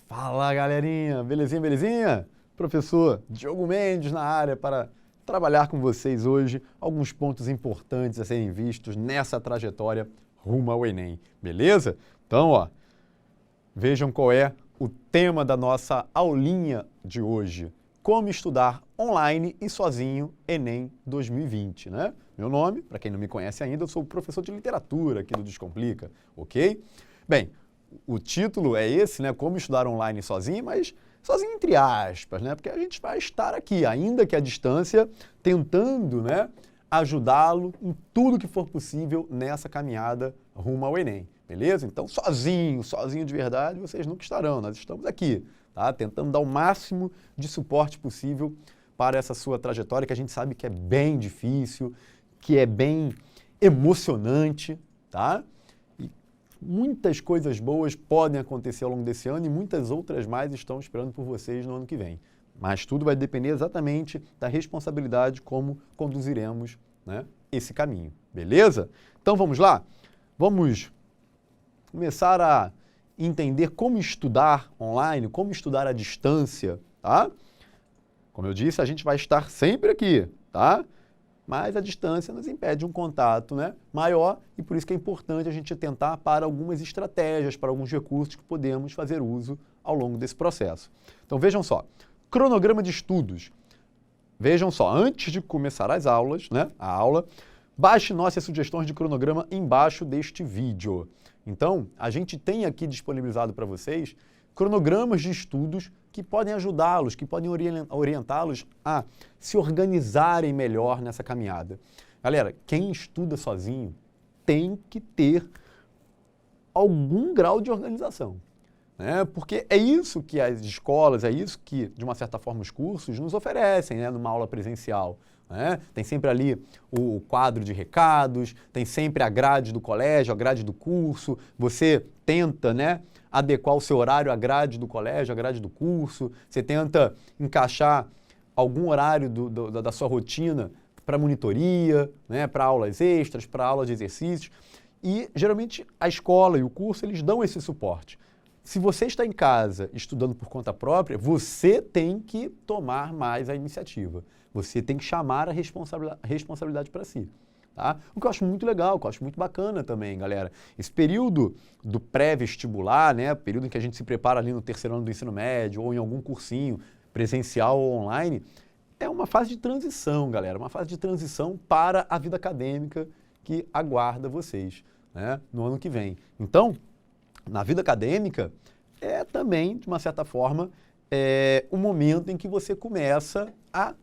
Fala, galerinha! Belezinha, belezinha? Professor Diogo Mendes na área para trabalhar com vocês hoje alguns pontos importantes a serem vistos nessa trajetória rumo ao Enem, beleza? Então, vejam qual é o tema da nossa aulinha de hoje. Como estudar online e sozinho Enem 2020, né? Meu nome, para quem não me conhece ainda, eu sou professor de literatura aqui do Descomplica, ok? Bem, o título é esse, né? Como estudar online sozinho, mas sozinho entre aspas, né? Porque a gente vai estar aqui, ainda que à distância, tentando, né, ajudá-lo em tudo que for possível nessa caminhada rumo ao Enem, beleza? Então, sozinho de verdade, vocês nunca estarão. Nós estamos aqui, tá? Tentando dar o máximo de suporte possível para essa sua trajetória, que a gente sabe que é bem difícil, que é bem emocionante, tá? Muitas coisas boas podem acontecer ao longo desse ano e muitas outras mais estão esperando por vocês no ano que vem. Mas tudo vai depender exatamente da responsabilidade como conduziremos, né, esse caminho, beleza? Então vamos lá? Vamos começar a entender como estudar online, como estudar à distância, tá? Como eu disse, a gente vai estar sempre aqui, tá? Mas a distância nos impede um contato, né, maior e por isso que é importante a gente atentar para algumas estratégias, para alguns recursos que podemos fazer uso ao longo desse processo. Então vejam só, cronograma de estudos. Vejam só, antes de começar as aulas, né, a aula, baixe nossas sugestões de cronograma embaixo deste vídeo. Então, a gente tem aqui disponibilizado para vocês cronogramas de estudos que podem ajudá-los, que podem orientá-los a se organizarem melhor nessa caminhada. Galera, quem estuda sozinho tem que ter algum grau de organização, né? Porque é isso que as escolas, é isso que, de uma certa forma, os cursos nos oferecem, né, numa aula presencial, né? Tem sempre ali o quadro de recados, tem sempre a grade do colégio, a grade do curso, você tenta, né, adequar o seu horário à grade do colégio, à grade do curso, você tenta encaixar algum horário da sua rotina para monitoria, né, para aulas extras, para aulas de exercícios, e geralmente a escola e o curso eles dão esse suporte. Se você está em casa estudando por conta própria, você tem que tomar mais a iniciativa, você tem que chamar a responsabilidade para si. Tá? O que eu acho muito legal, o que eu acho muito bacana também, galera. Esse período do pré-vestibular, né, período em que a gente se prepara ali no terceiro ano do ensino médio ou em algum cursinho presencial ou online, é uma fase de transição, galera, uma fase de transição para a vida acadêmica que aguarda vocês, né, no ano que vem. Então, na vida acadêmica, é também, de uma certa forma, o momento em que você começa a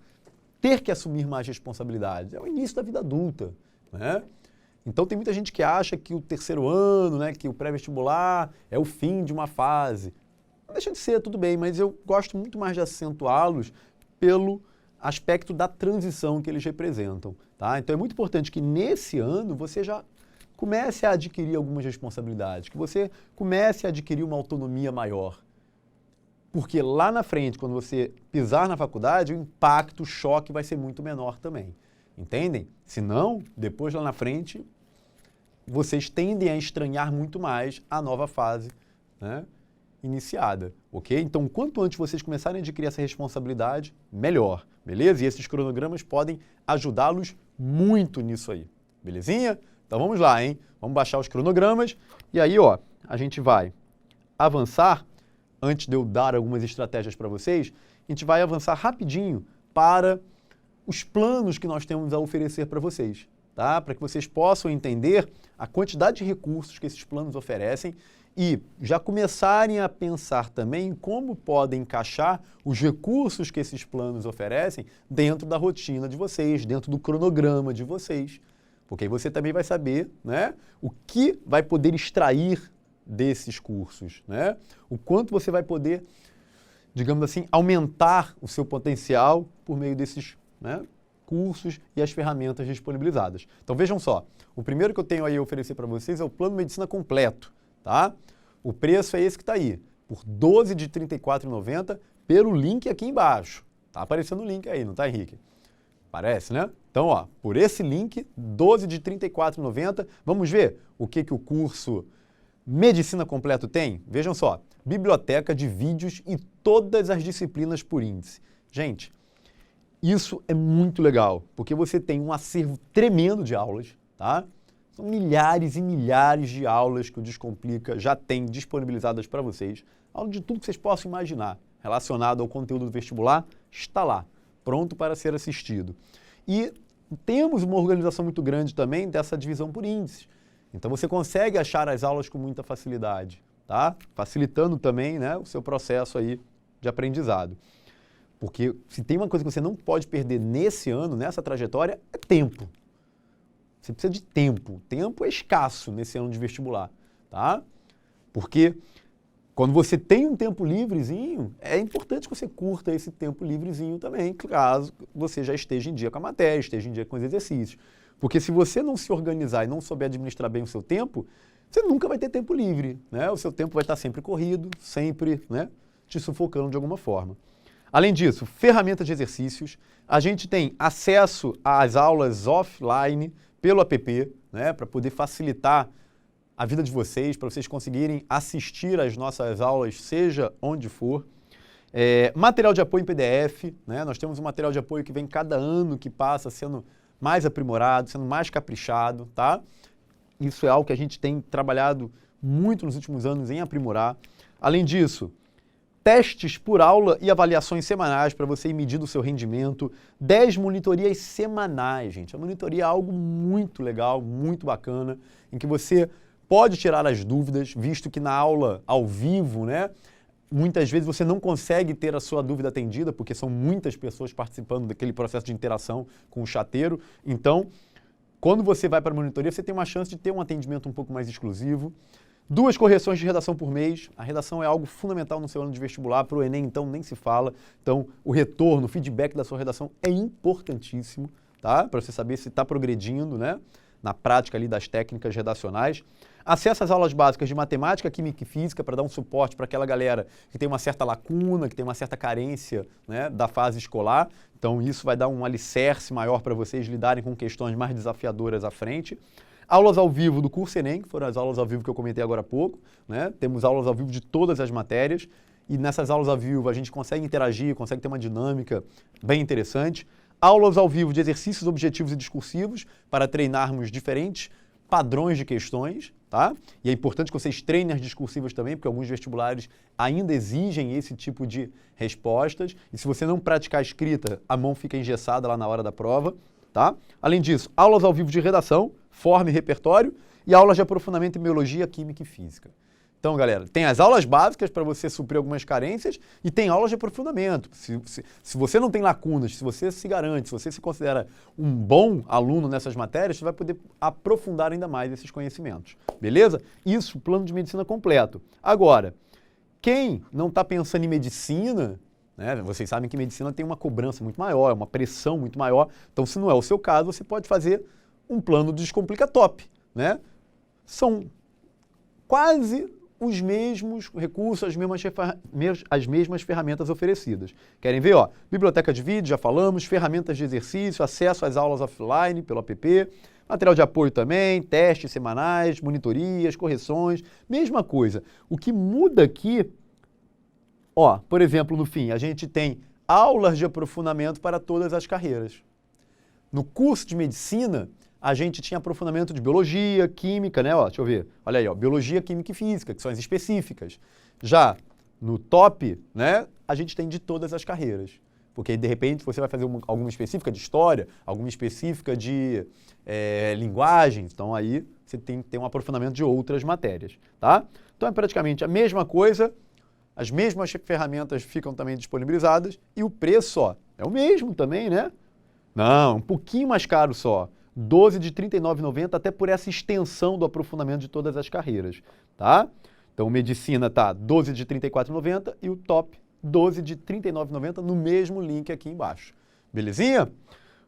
ter que assumir mais responsabilidades. É o início da vida adulta, né? Então tem muita gente que acha que o terceiro ano, né, que o pré-vestibular é o fim de uma fase. Não deixa de ser, tudo bem, mas eu gosto muito mais de acentuá-los pelo aspecto da transição que eles representam, tá? Então é muito importante que nesse ano você já comece a adquirir algumas responsabilidades, que você comece a adquirir uma autonomia maior. Porque lá na frente, quando você pisar na faculdade, o impacto, o choque vai ser muito menor também. Entendem? Senão, depois lá na frente, vocês tendem a estranhar muito mais a nova fase, né, iniciada, ok? Então, quanto antes vocês começarem a adquirir essa responsabilidade, melhor, beleza? E esses cronogramas podem ajudá-los muito nisso aí, belezinha? Então vamos lá, hein? Vamos baixar os cronogramas e aí, a gente vai avançar. Antes de eu dar algumas estratégias para vocês, a gente vai avançar rapidinho para os planos que nós temos a oferecer para vocês, tá? Para que vocês possam entender a quantidade de recursos que esses planos oferecem e já começarem a pensar também em como podem encaixar os recursos que esses planos oferecem dentro da rotina de vocês, dentro do cronograma de vocês. Porque aí você também vai saber, né, o que vai poder extrair desses cursos, né? O quanto você vai poder, digamos assim, aumentar o seu potencial por meio desses, né, cursos e as ferramentas disponibilizadas. Então vejam só, o primeiro que eu tenho aí a oferecer para vocês é o Plano Medicina Completo, tá? O preço é esse que está aí, por 12 de R$ 34,90 pelo link aqui embaixo. Tá aparecendo o link aí, não tá, Henrique? Parece, né? Então, por esse link, 12 de R$ 34,90, vamos ver o que o curso Medicina completo tem? Vejam só, biblioteca de vídeos e todas as disciplinas por índice. Gente, isso é muito legal, porque você tem um acervo tremendo de aulas, tá? São milhares e milhares de aulas que o Descomplica já tem disponibilizadas para vocês. Aula de tudo que vocês possam imaginar relacionado ao conteúdo do vestibular está lá, pronto para ser assistido. E temos uma organização muito grande também dessa divisão por índices. Então você consegue achar as aulas com muita facilidade, tá? Facilitando também, né, o seu processo aí de aprendizado. Porque se tem uma coisa que você não pode perder nesse ano, nessa trajetória, é tempo. Você precisa de tempo. Tempo é escasso nesse ano de vestibular, tá? Porque quando você tem um tempo livrezinho, é importante que você curta esse tempo livrezinho também, caso você já esteja em dia com a matéria, esteja em dia com os exercícios. Porque se você não se organizar e não souber administrar bem o seu tempo, você nunca vai ter tempo livre, né? O seu tempo vai estar sempre corrido, sempre, né, te sufocando de alguma forma. Além disso, ferramentas de exercícios. A gente tem acesso às aulas offline pelo app, né, para poder facilitar a vida de vocês, para vocês conseguirem assistir às nossas aulas, seja onde for. Material de apoio em PDF, né? Nós temos um material de apoio que vem cada ano que passa sendo mais aprimorado, sendo mais caprichado, tá? Isso é algo que a gente tem trabalhado muito nos últimos anos em aprimorar. Além disso, testes por aula e avaliações semanais para você ir medindo o seu rendimento. 10 monitorias semanais, gente. A monitoria é algo muito legal, muito bacana, em que você pode tirar as dúvidas, visto que na aula ao vivo, né, muitas vezes você não consegue ter a sua dúvida atendida, porque são muitas pessoas participando daquele processo de interação com o chateiro. Então, quando você vai para a monitoria, você tem uma chance de ter um atendimento um pouco mais exclusivo. 2 correções de redação por mês. A redação é algo fundamental no seu ano de vestibular. Para o Enem, então, nem se fala. Então, o retorno, o feedback da sua redação é importantíssimo, tá? Para você saber se está progredindo, né, na prática ali das técnicas redacionais. Acesso às aulas básicas de matemática, química e física para dar um suporte para aquela galera que tem uma certa lacuna, que tem uma certa carência, né, da fase escolar. Então, isso vai dar um alicerce maior para vocês lidarem com questões mais desafiadoras à frente. Aulas ao vivo do curso Enem, que foram as aulas ao vivo que eu comentei agora há pouco, né? Temos aulas ao vivo de todas as matérias e nessas aulas ao vivo a gente consegue interagir, consegue ter uma dinâmica bem interessante. Aulas ao vivo de exercícios objetivos e discursivos para treinarmos diferentes padrões de questões, tá? E é importante que vocês treinem as discursivas também, porque alguns vestibulares ainda exigem esse tipo de respostas. E se você não praticar a escrita, a mão fica engessada lá na hora da prova, tá? Além disso, aulas ao vivo de redação, forma e repertório e aulas de aprofundamento em biologia, química e física. Então, galera, tem as aulas básicas para você suprir algumas carências e tem aulas de aprofundamento. Se você não tem lacunas, se você se garante, se você se considera um bom aluno nessas matérias, você vai poder aprofundar ainda mais esses conhecimentos. Beleza? Isso, plano de medicina completo. Agora, quem não está pensando em medicina, né, vocês sabem que medicina tem uma cobrança muito maior, uma pressão muito maior. Então, se não é o seu caso, você pode fazer um plano de Descomplica Top, né? São quase os mesmos recursos, as mesmas ferramentas oferecidas. Querem ver? Ó, biblioteca de vídeo, já falamos, ferramentas de exercício, acesso às aulas offline pelo app, material de apoio também, testes semanais, monitorias, correções, mesma coisa. O que muda aqui, ó, por exemplo, no fim, a gente tem aulas de aprofundamento para todas as carreiras. No curso de medicina, a gente tinha aprofundamento de biologia, química, né? Ó, deixa eu ver. Olha aí, ó, biologia, química e física, que são as específicas. Já no top, né, a gente tem de todas as carreiras. Porque, de repente, você vai fazer alguma específica de história, alguma específica de linguagem. Então, aí você tem que ter um aprofundamento de outras matérias, tá? Então, é praticamente a mesma coisa, as mesmas ferramentas ficam também disponibilizadas e o preço, ó, é o mesmo também, né? Não, um pouquinho mais caro só. 12 de R$ 39,90 até por essa extensão do aprofundamento de todas as carreiras, tá? Então, medicina tá 12 de R$ 34,90 e o top 12 de R$ 39,90 no mesmo link aqui embaixo. Belezinha?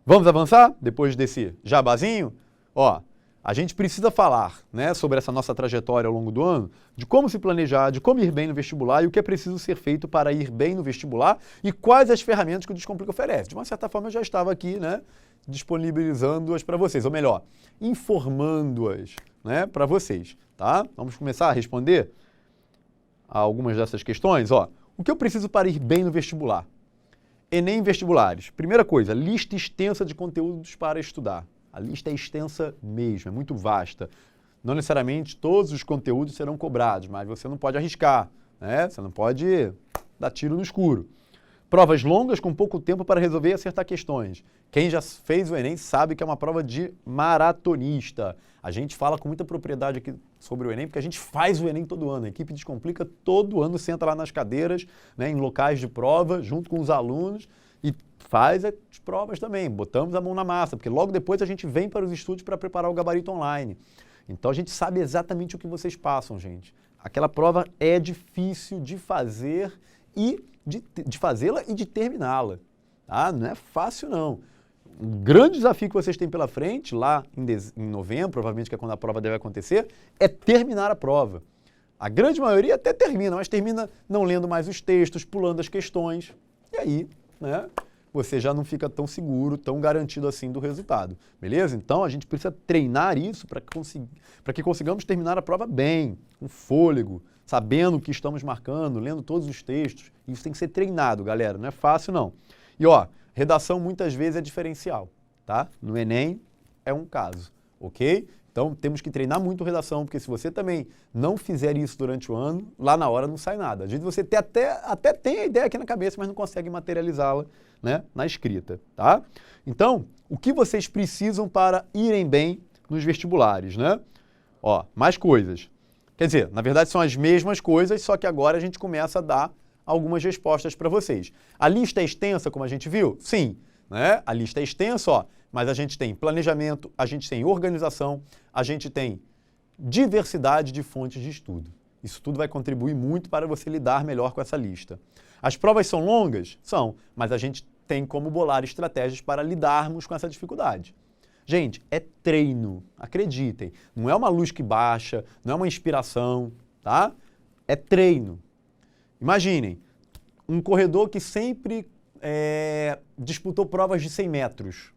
Vamos avançar depois desse jabazinho? Ó, a gente precisa falar, né, sobre essa nossa trajetória ao longo do ano, de como se planejar, de como ir bem no vestibular e o que é preciso ser feito para ir bem no vestibular e quais as ferramentas que o Descomplica oferece. De uma certa forma, eu já estava aqui, né, disponibilizando-as para vocês, ou melhor, informando-as né, para vocês, tá? Vamos começar a responder a algumas dessas questões. Ó, o que eu preciso para ir bem no vestibular? Enem vestibulares. Primeira coisa, lista extensa de conteúdos para estudar. A lista é extensa mesmo, é muito vasta. Não necessariamente todos os conteúdos serão cobrados, mas você não pode arriscar, né? Você não pode dar tiro no escuro. Provas longas com pouco tempo para resolver e acertar questões. Quem já fez o Enem sabe que é uma prova de maratonista. A gente fala com muita propriedade aqui sobre o Enem, porque a gente faz o Enem todo ano. A equipe Descomplica todo ano, senta lá nas cadeiras, né, em locais de prova, junto com os alunos, e faz as provas também. Botamos a mão na massa, porque logo depois a gente vem para os estúdios para preparar o gabarito online. Então a gente sabe exatamente o que vocês passam, gente. Aquela prova é difícil de fazer e de fazê-la e de terminá-la. Tá? Não é fácil, não. Um grande desafio que vocês têm pela frente, lá em novembro, provavelmente que é quando a prova deve acontecer, é terminar a prova. A grande maioria até termina, mas termina não lendo mais os textos, pulando as questões. E aí, né, você já não fica tão seguro, tão garantido assim do resultado. Beleza? Então a gente precisa treinar isso para que consigamos terminar a prova bem, com fôlego, sabendo o que estamos marcando, lendo todos os textos. Isso tem que ser treinado, galera. Não é fácil, não. E, ó, redação muitas vezes é diferencial, tá? No Enem é um caso, ok? Então, temos que treinar muito redação, porque se você também não fizer isso durante o ano, lá na hora não sai nada. Às vezes você até tem a ideia aqui na cabeça, mas não consegue materializá-la, né, na escrita, tá? Então, o que vocês precisam para irem bem nos vestibulares, né? Ó, mais coisas. Quer dizer, na verdade são as mesmas coisas, só que agora a gente começa a dar algumas respostas para vocês. A lista é extensa, como a gente viu? Sim, né? A lista é extensa, ó, mas a gente tem planejamento, a gente tem organização, a gente tem diversidade de fontes de estudo. Isso tudo vai contribuir muito para você lidar melhor com essa lista. As provas são longas? São, mas a gente tem como bolar estratégias para lidarmos com essa dificuldade. Gente, é treino, acreditem. Não é uma luz que baixa, não é uma inspiração, tá? É treino. Imaginem, um corredor que sempre disputou provas de 100 metros.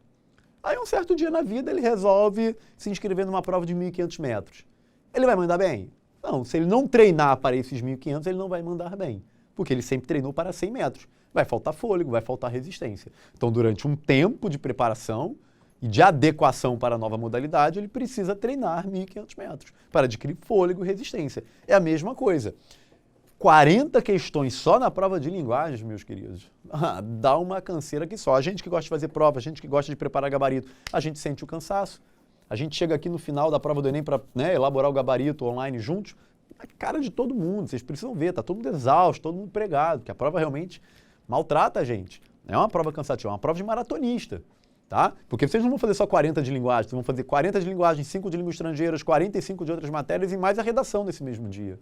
Aí um certo dia na vida ele resolve se inscrever numa prova de 1.500 metros. Ele vai mandar bem? Não, se ele não treinar para esses 1.500, ele não vai mandar bem, porque ele sempre treinou para 100 metros. Vai faltar fôlego, vai faltar resistência. Então, durante um tempo de preparação e de adequação para a nova modalidade, ele precisa treinar 1.500 metros para adquirir fôlego e resistência. É a mesma coisa. 40 questões só na prova de linguagens, meus queridos, dá uma canseira que só. A gente que gosta de fazer prova, a gente que gosta de preparar gabarito, a gente sente o cansaço. A gente chega aqui no final da prova do Enem para, né, elaborar o gabarito online juntos, a cara de todo mundo, vocês precisam ver, tá todo mundo exausto, todo mundo pregado, que a prova realmente maltrata a gente. Não é uma prova cansativa, é uma prova de maratonista. Tá? Porque vocês não vão fazer só 40 de linguagem, vocês vão fazer 40 de linguagem, 5 de línguas estrangeiras, 45 de outras matérias e mais a redação nesse mesmo dia.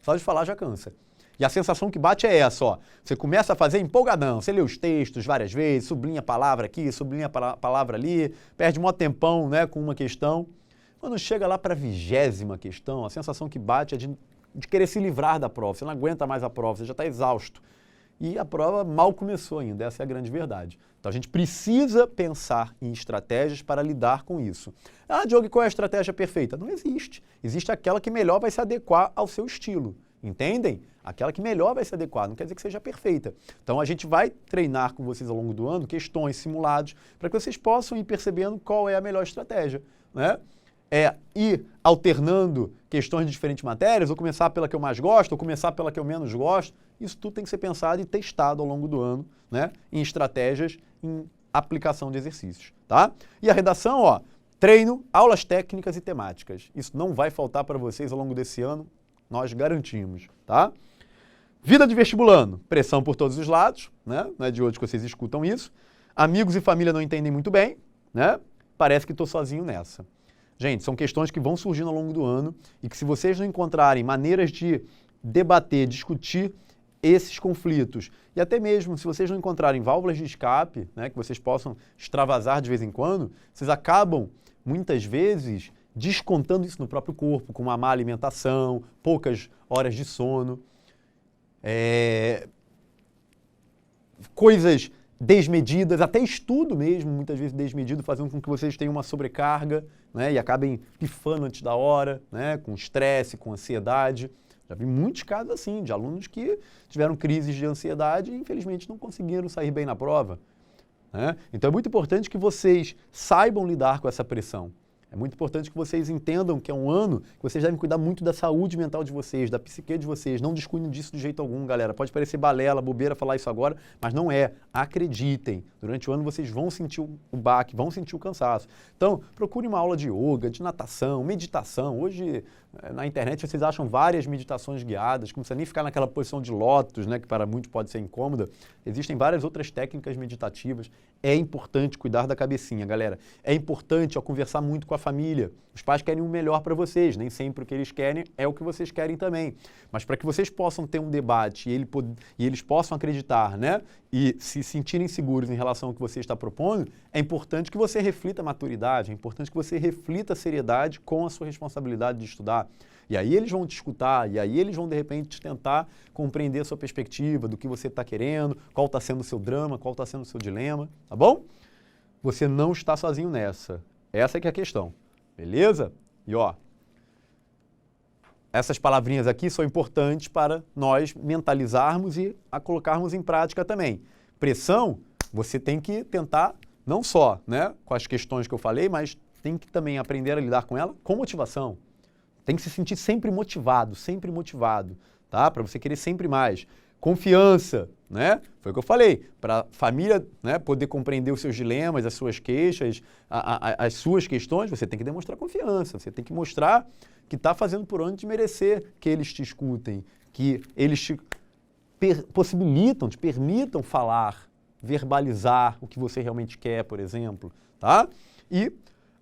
Só de falar já cansa. E a sensação que bate é essa, ó. Você começa a fazer empolgadão, você lê os textos várias vezes, sublinha a palavra aqui, sublinha a palavra ali, perde um tempão, né, com uma questão. Quando chega lá para a 20ª questão, a sensação que bate é de querer se livrar da prova. Você não aguenta mais a prova, você já está exausto. E a prova mal começou ainda, essa é a grande verdade. Então a gente precisa pensar em estratégias para lidar com isso. Ah, Diogo, qual é a estratégia perfeita? Não existe. Existe aquela que melhor vai se adequar ao seu estilo. Entendem? Aquela que melhor vai se adequar, não quer dizer que seja perfeita. Então a gente vai treinar com vocês ao longo do ano questões, simulados, para que vocês possam ir percebendo qual é a melhor estratégia, né? É ir alternando questões de diferentes matérias, ou começar pela que eu mais gosto, ou começar pela que eu menos gosto. Isso tudo tem que ser pensado e testado ao longo do ano, né? Em estratégias, em aplicação de exercícios, tá? E a redação, ó, treino, aulas técnicas e temáticas. Isso não vai faltar para vocês ao longo desse ano, nós garantimos, tá? Vida de vestibulando, pressão por todos os lados, né? Não é de hoje que vocês escutam isso. Amigos e família não entendem muito bem, né? Parece que estou sozinho nessa. Gente, são questões que vão surgindo ao longo do ano e que se vocês não encontrarem maneiras de debater, discutir esses conflitos e até mesmo se vocês não encontrarem válvulas de escape, né, que vocês possam extravasar de vez em quando, vocês acabam, muitas vezes, descontando isso no próprio corpo, com uma má alimentação, poucas horas de sono, coisas desmedidas, até estudo mesmo, muitas vezes desmedido, fazendo com que vocês tenham uma sobrecarga, né, e acabem pifando antes da hora, né, com estresse, com ansiedade. Já vi muitos casos assim, de alunos que tiveram crises de ansiedade e infelizmente não conseguiram sair bem na prova, né? Então é muito importante que vocês saibam lidar com essa pressão. É muito importante que vocês entendam que é um ano que vocês devem cuidar muito da saúde mental de vocês, da psique de vocês. Não descuidem disso de jeito algum, galera. Pode parecer balela, bobeira falar isso agora, mas não é. Acreditem. Durante o ano vocês vão sentir o baque, vão sentir o cansaço. Então, procure uma aula de yoga, de natação, meditação. Hoje, na internet, vocês acham várias meditações guiadas, não precisa nem ficar naquela posição de lótus, né, que para muitos pode ser incômoda. Existem várias outras técnicas meditativas. É importante cuidar da cabecinha, galera. É importante conversar muito com a família. Os pais querem o melhor para vocês, nem sempre o que eles querem é o que vocês querem também. Mas para que vocês possam ter um debate e eles possam acreditar, né, e se sentirem seguros em relação ao que você está propondo, é importante que você reflita a maturidade, é importante que você reflita a seriedade com a sua responsabilidade de estudar. E aí eles vão te escutar, e aí eles vão, de repente, tentar compreender a sua perspectiva, do que você está querendo, qual está sendo o seu drama, qual está sendo o seu dilema, tá bom? Você não está sozinho nessa. Essa que é a questão, beleza? E ó, essas palavrinhas aqui são importantes para nós mentalizarmos e a colocarmos em prática também. Pressão, você tem que tentar, não só, né, com as questões que eu falei, mas tem que também aprender a lidar com ela com motivação. Tem que se sentir sempre motivado, tá? Para você querer sempre mais. Confiança, né? Foi o que eu falei. Para a família, né, poder compreender os seus dilemas, as suas queixas, as suas questões, você tem que demonstrar confiança. Você tem que mostrar que está fazendo por onde merecer que eles te escutem, que eles te possibilitam, te permitam falar, verbalizar o que você realmente quer, por exemplo, tá? E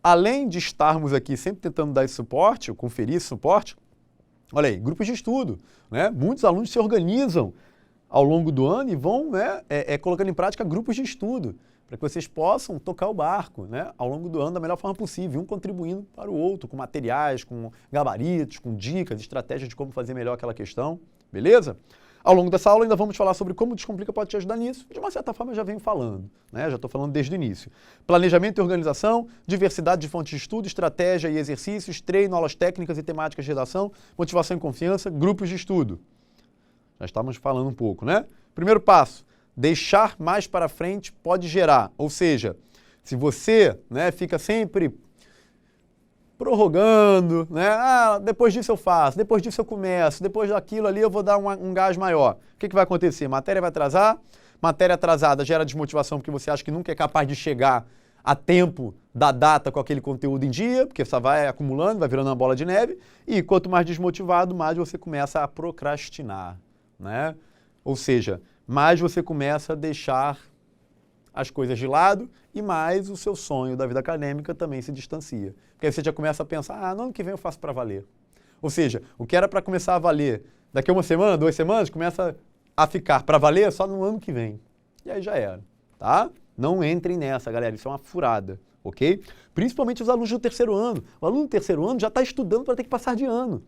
além de estarmos aqui sempre tentando dar esse suporte, ou conferir esse suporte, olha aí, grupos de estudo, né? Muitos alunos se organizam ao longo do ano e vão, né, colocando em prática grupos de estudo, para que vocês possam tocar o barco, né, ao longo do ano da melhor forma possível, um contribuindo para o outro, com materiais, com gabaritos, com dicas, estratégias de como fazer melhor aquela questão, beleza? Ao longo dessa aula ainda vamos falar sobre como o Descomplica pode te ajudar nisso. De uma certa forma eu já venho falando, né? Já estou falando desde o início. Planejamento e organização, diversidade de fontes de estudo, estratégia e exercícios, treino, aulas técnicas e temáticas de redação, motivação e confiança, grupos de estudo. Já estávamos falando um pouco, né? Primeiro passo, deixar mais para frente pode gerar. Ou seja, se você, né, fica sempre prorrogando, né? Ah, depois disso eu faço, depois disso eu começo, depois daquilo ali eu vou dar um gás maior. O que vai acontecer? Matéria vai atrasar, matéria atrasada gera desmotivação porque você acha que nunca é capaz de chegar a tempo da data com aquele conteúdo em dia, porque você vai acumulando, vai virando uma bola de neve, e quanto mais desmotivado, mais você começa a procrastinar, né? Ou seja, mais você começa a deixar as coisas de lado e mais o seu sonho da vida acadêmica também se distancia. Porque aí você já começa a pensar, no ano que vem eu faço para valer. Ou seja, o que era para começar a valer daqui a uma semana, 2 semanas, começa a ficar para valer só no ano que vem. E aí já era, tá? Não entrem nessa, galera, isso é uma furada, ok? Principalmente os alunos do terceiro ano. O aluno do terceiro ano já está estudando para ter que passar de ano.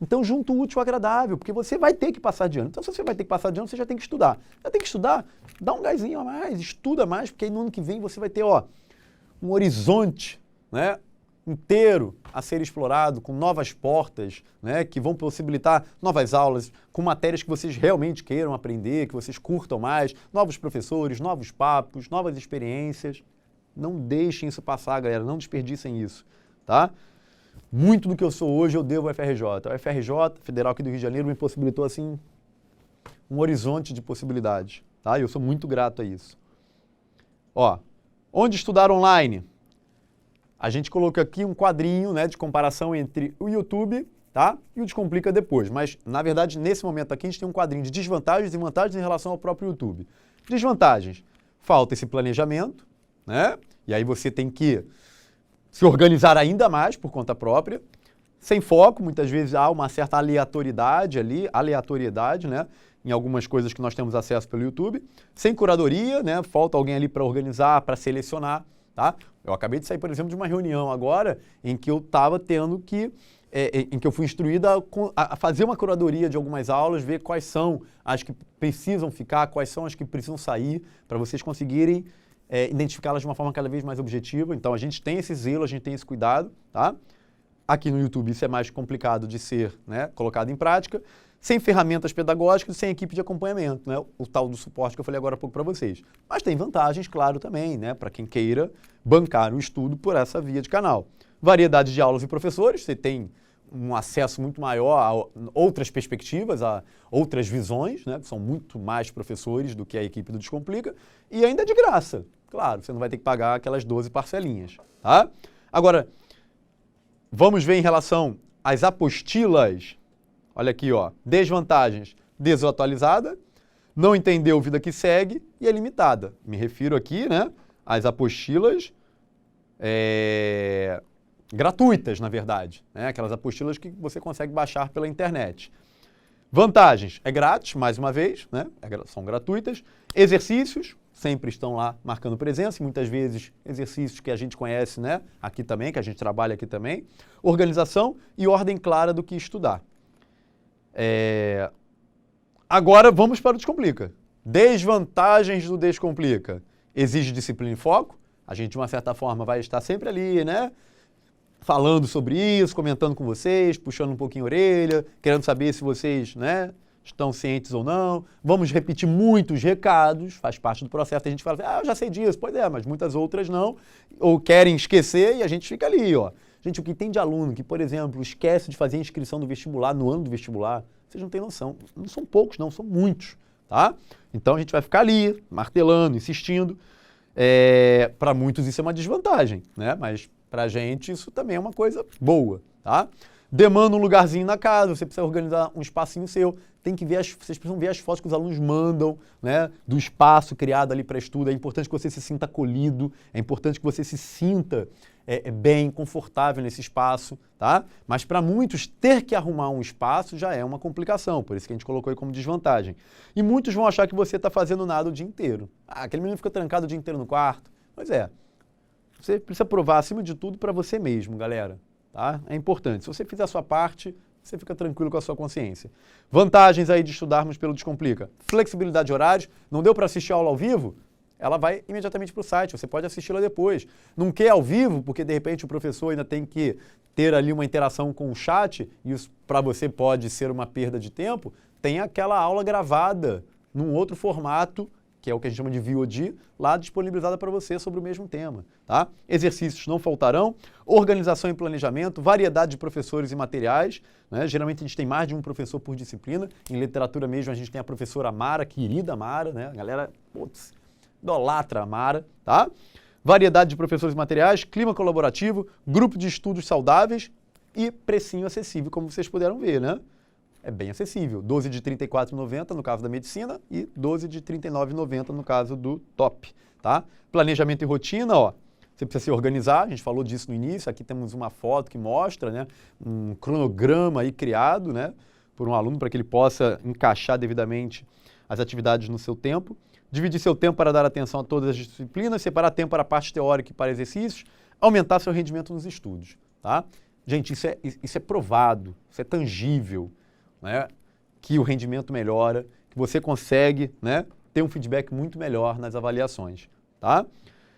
Então, junto o útil ao agradável, porque você vai ter que passar de ano. Então, se você vai ter que passar de ano, você já tem que estudar. Já tem que estudar, dá um gásinho a mais, estuda mais, porque aí no ano que vem você vai ter, um horizonte, né, inteiro a ser explorado, com novas portas, né, que vão possibilitar novas aulas, com matérias que vocês realmente queiram aprender, que vocês curtam mais, novos professores, novos papos, novas experiências. Não deixem isso passar, galera, não desperdicem isso, tá? Muito do que eu sou hoje eu devo ao FRJ. A FRJ, Federal aqui do Rio de Janeiro, me possibilitou, assim, um horizonte de possibilidades, tá? E eu sou muito grato a isso. Onde estudar online? A gente colocou aqui um quadrinho, né, de comparação entre o YouTube, tá, e o Descomplica depois. Mas, na verdade, nesse momento aqui, a gente tem um quadrinho de desvantagens e vantagens em relação ao próprio YouTube. Desvantagens. Falta esse planejamento, né? E aí você tem que se organizar ainda mais por conta própria, sem foco, muitas vezes há uma certa aleatoriedade, né, em algumas coisas que nós temos acesso pelo YouTube, sem curadoria, né, falta alguém ali para organizar, para selecionar, tá? Eu acabei de sair, por exemplo, de uma reunião agora em que eu estava tendo que em que eu fui instruído a fazer uma curadoria de algumas aulas, ver quais são as que precisam ficar, quais são as que precisam sair, para vocês conseguirem identificá-las de uma forma cada vez mais objetiva. Então, a gente tem esse zelo, a gente tem esse cuidado, tá? Aqui no YouTube isso é mais complicado de ser, né, colocado em prática, sem ferramentas pedagógicas, sem equipe de acompanhamento, né, o tal do suporte que eu falei agora há pouco para vocês. Mas tem vantagens, claro, também, né, para quem queira bancar o estudo por essa via de canal. Variedade de aulas e professores, você tem um acesso muito maior a outras perspectivas, a outras visões, né, que são muito mais professores do que a equipe do Descomplica, e ainda de graça. Claro, você não vai ter que pagar aquelas 12 parcelinhas, tá? Agora, vamos ver em relação às apostilas. Olha aqui, ó, desvantagens: desatualizada, não entendeu vida que segue e é limitada. Me refiro aqui, né, às apostilas gratuitas, na verdade, né, aquelas apostilas que você consegue baixar pela internet. Vantagens: é grátis, mais uma vez, né, são gratuitas. Exercícios sempre estão lá marcando presença, e muitas vezes exercícios que a gente conhece, né, aqui também, que a gente trabalha aqui também. Organização e ordem clara do que estudar. Agora vamos para o Descomplica. Desvantagens do Descomplica: exige disciplina e foco. A gente, de uma certa forma, vai estar sempre ali, né, falando sobre isso, comentando com vocês, puxando um pouquinho a orelha, querendo saber se vocês, né, estão cientes ou não. Vamos repetir muitos recados, faz parte do processo. A gente fala, eu já sei disso, pois é, mas muitas outras não, ou querem esquecer, e a gente fica ali, ó. Gente, o que tem de aluno que, por exemplo, esquece de fazer a inscrição do vestibular no ano do vestibular, vocês não têm noção. Não são poucos, não, são muitos, tá? Então a gente vai ficar ali, martelando, insistindo. Para muitos isso é uma desvantagem, né? Mas pra gente isso também é uma coisa boa, tá? Demanda um lugarzinho na casa, você precisa organizar um espacinho seu, tem que ver vocês precisam ver as fotos que os alunos mandam, né, do espaço criado ali para estudo. É importante que você se sinta acolhido, é importante que você se sinta bem, confortável nesse espaço, tá? Mas para muitos, ter que arrumar um espaço já é uma complicação, por isso que a gente colocou aí como desvantagem. E muitos vão achar que você está fazendo nada o dia inteiro. Aquele menino fica trancado o dia inteiro no quarto. Pois é, você precisa provar, acima de tudo, para você mesmo, galera. Tá? É importante. Se você fizer a sua parte, você fica tranquilo com a sua consciência. Vantagens aí de estudarmos pelo Descomplica: flexibilidade de horários. Não deu para assistir a aula ao vivo? Ela vai imediatamente para o site, você pode assisti-la depois. Não quer ao vivo, porque de repente o professor ainda tem que ter ali uma interação com o chat, e isso para você pode ser uma perda de tempo, tem aquela aula gravada num outro formato, que é o que a gente chama de VOD, lá disponibilizada para você sobre o mesmo tema, tá? Exercícios não faltarão, organização e planejamento, variedade de professores e materiais, né? Geralmente a gente tem mais de um professor por disciplina. Em literatura mesmo a gente tem a professora Mara, querida Mara, né? A galera, putz, idolatra a Mara, tá? Variedade de professores e materiais, clima colaborativo, grupo de estudos saudáveis e precinho acessível, como vocês puderam ver, né? É bem acessível, 12 de R$ 34,90 no caso da medicina e 12 de R$ 39,90 no caso do top, tá? Planejamento e rotina, ó, você precisa se organizar, a gente falou disso no início, aqui temos uma foto que mostra, né, um cronograma aí criado, né, por um aluno para que ele possa encaixar devidamente as atividades no seu tempo. Dividir seu tempo para dar atenção a todas as disciplinas, separar tempo para a parte teórica e para exercícios, aumentar seu rendimento nos estudos, tá? Gente, isso é provado, isso é tangível, né, que o rendimento melhora, que você consegue, né, ter um feedback muito melhor nas avaliações, tá?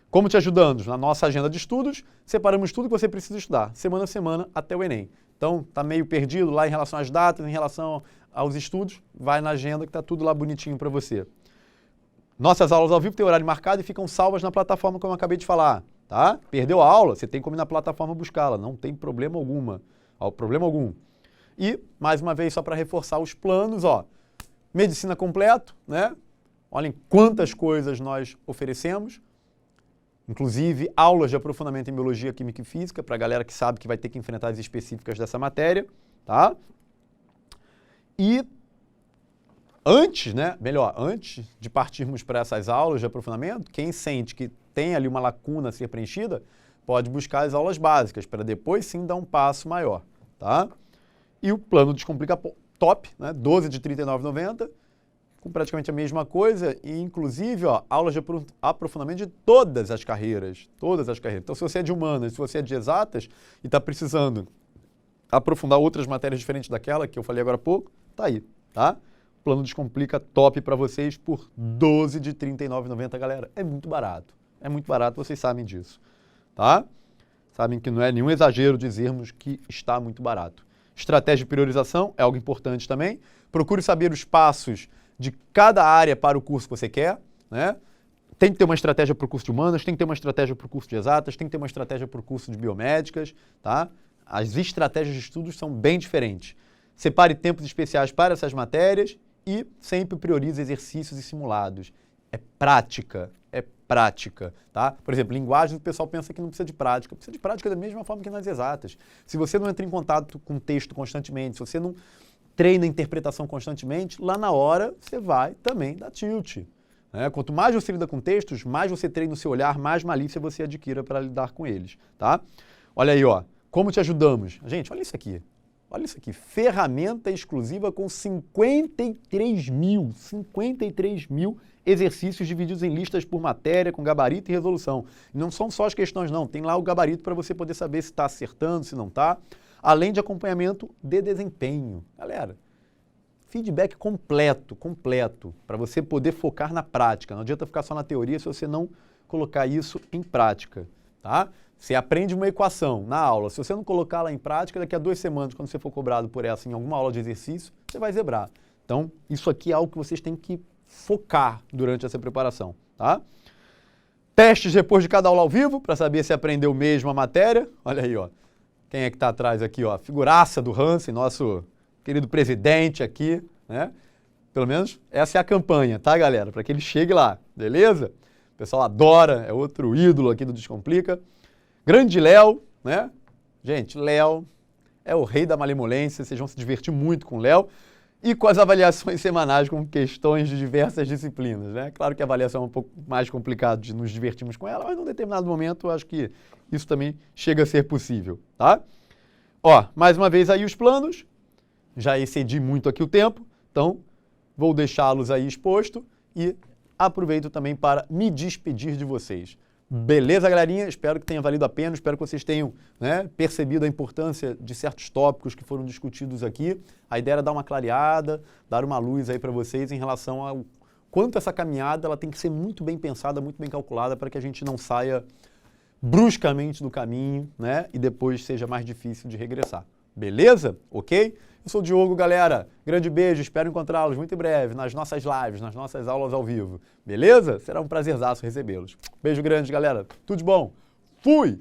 Como te ajudando? Na nossa agenda de estudos, separamos tudo que você precisa estudar, semana a semana, até o Enem. Então, tá meio perdido lá em relação às datas, em relação aos estudos, vai na agenda que tá tudo lá bonitinho para você. Nossas aulas ao vivo têm horário marcado e ficam salvas na plataforma, como eu acabei de falar, tá? Perdeu a aula, você tem como ir na plataforma buscá-la, não tem problema algum. E, mais uma vez, só para reforçar os planos, ó, medicina completo, né? Olhem quantas coisas nós oferecemos, inclusive aulas de aprofundamento em biologia, química e física, para a galera que sabe que vai ter que enfrentar as específicas dessa matéria, tá? E antes de partirmos para essas aulas de aprofundamento, quem sente que tem ali uma lacuna a ser preenchida, pode buscar as aulas básicas, para depois sim dar um passo maior, tá? E o plano Descomplica Top, né, 12 de R$ 39,90, com praticamente a mesma coisa, e inclusive, ó, aulas de aprofundamento de todas as carreiras, Então, se você é de humanas, se você é de exatas e está precisando aprofundar outras matérias diferentes daquela que eu falei agora há pouco, tá aí, tá? Plano Descomplica top para vocês por 12 de R$ 39,90, galera. É muito barato, vocês sabem disso, tá? Sabem que não é nenhum exagero dizermos que está muito barato. Estratégia de priorização é algo importante também. Procure saber os passos de cada área para o curso que você quer, né? Tem que ter uma estratégia para o curso de humanas, tem que ter uma estratégia para o curso de exatas, tem que ter uma estratégia para o curso de biomédicas, tá? As estratégias de estudos são bem diferentes. Separe tempos especiais para essas matérias e sempre priorize exercícios e simulados. É prática, tá? Por exemplo, linguagem, o pessoal pensa que não precisa de prática da mesma forma que nas exatas. Se você não entra em contato com o texto constantemente, se você não treina a interpretação constantemente, lá na hora você vai também dar tilt. Né? Quanto mais você lida com textos, mais você treina o seu olhar, mais malícia você adquira para lidar com eles, tá? Olha aí, ó, como te ajudamos? Gente, olha isso aqui. Olha isso aqui, ferramenta exclusiva com 53 mil exercícios divididos em listas por matéria, com gabarito e resolução. E não são só as questões, não. Tem lá o gabarito para você poder saber se está acertando, se não está. Além de acompanhamento de desempenho. Galera, feedback completo, para você poder focar na prática. Não adianta ficar só na teoria se você não colocar isso em prática, tá? Você aprende uma equação na aula, se você não colocar ela em prática, daqui a 2 semanas, quando você for cobrado por essa em alguma aula de exercício, você vai zebrar. Então, isso aqui é algo que vocês têm que focar durante essa preparação, tá? Testes depois de cada aula ao vivo, para saber se aprendeu mesmo a matéria. Olha aí, ó. Quem é que está atrás aqui, ó? Figuraça do Hansen, nosso querido presidente aqui, né? Pelo menos essa é a campanha, tá, galera? Para que ele chegue lá, beleza? O pessoal adora, é outro ídolo aqui do Descomplica. Grande Léo, né? Gente, Léo é o rei da malemolência, vocês vão se divertir muito com o Léo e com as avaliações semanais com questões de diversas disciplinas, né? Claro que a avaliação é um pouco mais complicado de nos divertirmos com ela, mas num determinado momento eu acho que isso também chega a ser possível, tá? Ó, mais uma vez aí os planos, já excedi muito aqui o tempo, então vou deixá-los aí exposto e aproveito também para me despedir de vocês. Beleza, galerinha? Espero que tenha valido a pena, espero que vocês tenham, né, percebido a importância de certos tópicos que foram discutidos aqui. A ideia era dar uma clareada, dar uma luz aí para vocês em relação ao quanto essa caminhada ela tem que ser muito bem pensada, muito bem calculada para que a gente não saia bruscamente do caminho, né, e depois seja mais difícil de regressar. Beleza? Ok? Eu sou o Diogo, galera. Grande beijo, espero encontrá-los muito em breve nas nossas lives, nas nossas aulas ao vivo. Beleza? Será um prazerzaço recebê-los. Beijo grande, galera. Tudo de bom. Fui!